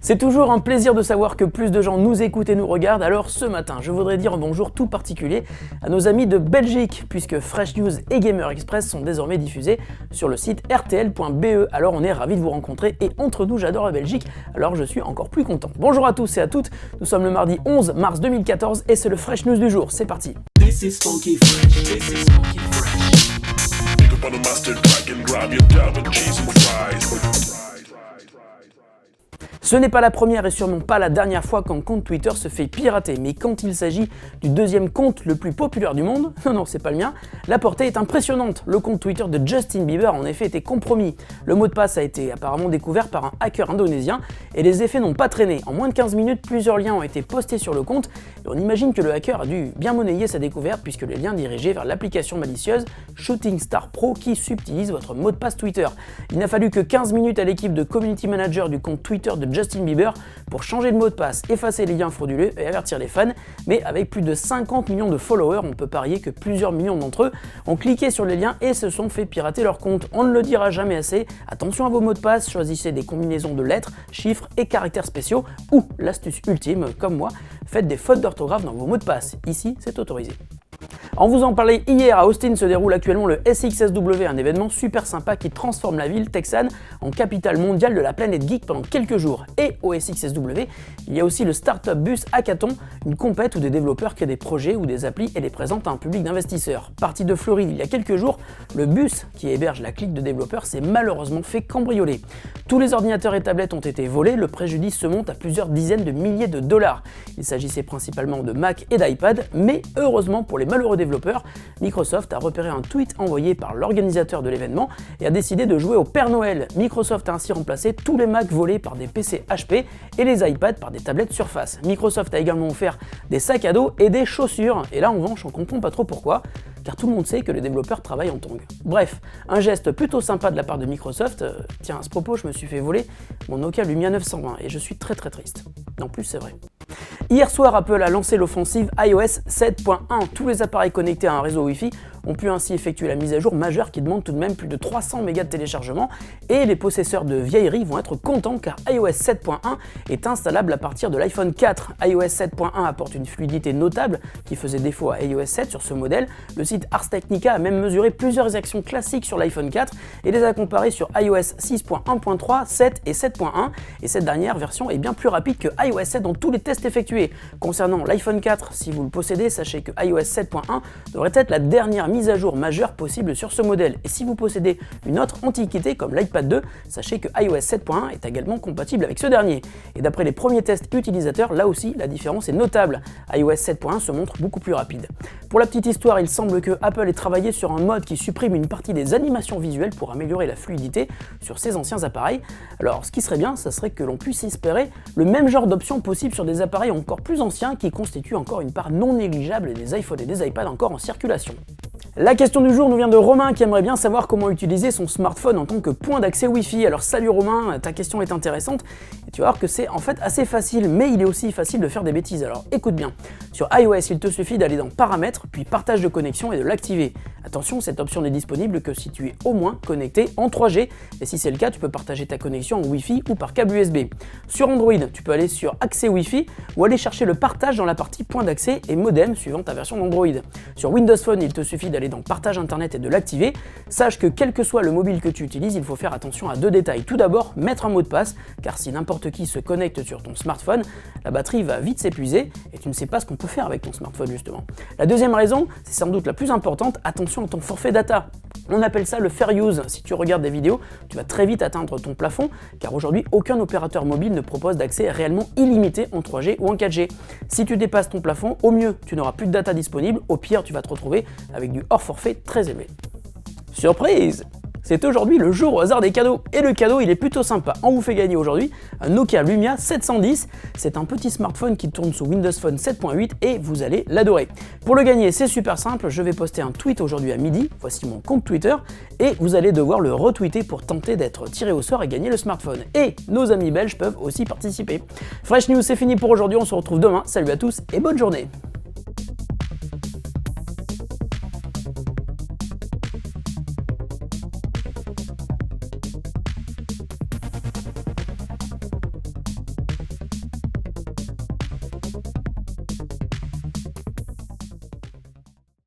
C'est toujours un plaisir de savoir que plus de gens nous écoutent et nous regardent, alors ce matin, je voudrais dire un bonjour tout particulier à nos amis de Belgique, puisque Fresh News et Gamer Express sont désormais diffusés sur le site rtl.be. Alors on est ravis de vous rencontrer, et entre nous, j'adore la Belgique, alors je suis encore plus content. Bonjour à tous et à toutes, nous sommes le mardi 11 mars 2014 et c'est le Fresh News du jour, c'est parti. This is funky fresh. This is funky fresh. Pick up on a mustard pack and grab your dab and cheese and fries. Ce n'est pas la première et sûrement pas la dernière fois qu'un compte Twitter se fait pirater, mais quand il s'agit du deuxième compte le plus populaire du monde, non c'est pas le mien, la portée est impressionnante. Le compte Twitter de Justin Bieber a en effet été compromis. Le mot de passe a été apparemment découvert par un hacker indonésien et les effets n'ont pas traîné. En moins de 15 minutes, plusieurs liens ont été postés sur le compte et on imagine que le hacker a dû bien monnayer sa découverte puisque les liens dirigeaient vers l'application malicieuse Shooting Star Pro qui subtilise votre mot de passe Twitter. Il n'a fallu que 15 minutes à l'équipe de community manager du compte Twitter de Justin Bieber pour changer de mot de passe, effacer les liens frauduleux et avertir les fans, mais avec plus de 50 millions de followers, on peut parier que plusieurs millions d'entre eux ont cliqué sur les liens et se sont fait pirater leur compte. On ne le dira jamais assez, attention à vos mots de passe, choisissez des combinaisons de lettres, chiffres et caractères spéciaux, ou l'astuce ultime, comme moi, faites des fautes d'orthographe dans vos mots de passe. Ici, c'est autorisé. On vous en parlait hier, à Austin se déroule actuellement le SXSW, un événement super sympa qui transforme la ville texane en capitale mondiale de la planète geek pendant quelques jours. Et au SXSW, il y a aussi le Startup Bus Hackathon, une compète où des développeurs créent des projets ou des applis et les présentent à un public d'investisseurs. Parti de Floride il y a quelques jours, le bus qui héberge la clique de développeurs s'est malheureusement fait cambrioler. Tous les ordinateurs et tablettes ont été volés, le préjudice se monte à plusieurs dizaines de milliers de dollars. Il s'agissait principalement de Mac et d'iPad, mais heureusement pour les malheureux développeurs, Microsoft a repéré un tweet envoyé par l'organisateur de l'événement et a décidé de jouer au Père Noël. Microsoft a ainsi remplacé tous les Macs volés par des PC HP et les iPads par des tablettes Surface. Microsoft a également offert des sacs à dos et des chaussures, et là en revanche on comprend pas trop pourquoi, car tout le monde sait que les développeurs travaillent en tongs. Bref, un geste plutôt sympa de la part de Microsoft. Tiens, à ce propos, je me suis fait voler mon Nokia Lumia 920 et je suis très triste. En plus, c'est vrai. Hier soir, Apple a lancé l'offensive iOS 7.1. Tous les appareils connectés à un réseau Wi-Fi ont pu ainsi effectuer la mise à jour majeure qui demande tout de même plus de 300 mégas de téléchargement, et les possesseurs de vieilleries vont être contents car iOS 7.1 est installable à partir de l'iPhone 4. iOS 7.1 apporte une fluidité notable qui faisait défaut à iOS 7 sur ce modèle. Le site Ars Technica a même mesuré plusieurs actions classiques sur l'iPhone 4 et les a comparées sur iOS 6.1.3, 7 et 7.1, et cette dernière version est bien plus rapide que iOS 7 dans tous les tests effectués. Concernant l'iPhone 4, si vous le possédez, sachez que iOS 7.1 devrait être la dernière mise à jour majeure possible sur ce modèle. Et si vous possédez une autre antiquité comme l'iPad 2, sachez que iOS 7.1 est également compatible avec ce dernier. Et d'après les premiers tests utilisateurs, là aussi la différence est notable. iOS 7.1 se montre beaucoup plus rapide. Pour la petite histoire, il semble que Apple ait travaillé sur un mode qui supprime une partie des animations visuelles pour améliorer la fluidité sur ses anciens appareils. Alors ce qui serait bien, ça serait que l'on puisse espérer le même genre d'option possible sur des appareils encore plus anciens qui constituent encore une part non négligeable des iPhones et des iPads encore en circulation. La question du jour nous vient de Romain qui aimerait bien savoir comment utiliser son smartphone en tant que point d'accès Wi-Fi. Alors salut Romain, ta question est intéressante et tu vas voir que c'est en fait assez facile, mais il est aussi facile de faire des bêtises. Alors écoute bien, sur iOS il te suffit d'aller dans Paramètres, puis Partage de connexion et de l'activer. Attention, cette option n'est disponible que si tu es au moins connecté en 3G, et si c'est le cas tu peux partager ta connexion en Wi-Fi ou par câble USB. Sur Android, tu peux aller sur Accès Wi-Fi ou aller chercher le partage dans la partie point d'accès et modem suivant ta version d'Android. Sur Windows Phone, il te suffit d'aller dans Partage Internet et de l'activer. Sache que quel que soit le mobile que tu utilises, il faut faire attention à deux détails. Tout d'abord, mettre un mot de passe, car si n'importe qui se connecte sur ton smartphone, la batterie va vite s'épuiser et tu ne sais pas ce qu'on peut faire avec ton smartphone justement. La deuxième raison, c'est sans doute la plus importante, attention à ton forfait data. On appelle ça le fair use. Si tu regardes des vidéos, tu vas très vite atteindre ton plafond, car aujourd'hui aucun opérateur mobile ne propose d'accès réellement illimité en 3G ou en 4G. Si tu dépasses ton plafond, au mieux tu n'auras plus de data disponible, au pire tu vas te retrouver avec du hors forfait très élevé. Surprise! C'est aujourd'hui le jour au hasard des cadeaux, et le cadeau il est plutôt sympa. On vous fait gagner aujourd'hui un Nokia Lumia 710, c'est un petit smartphone qui tourne sous Windows Phone 7.8 et vous allez l'adorer. Pour le gagner c'est super simple, je vais poster un tweet aujourd'hui à midi, voici mon compte Twitter, et vous allez devoir le retweeter pour tenter d'être tiré au sort et gagner le smartphone. Et nos amis belges peuvent aussi participer. Fresh News c'est fini pour aujourd'hui, on se retrouve demain, salut à tous et bonne journée.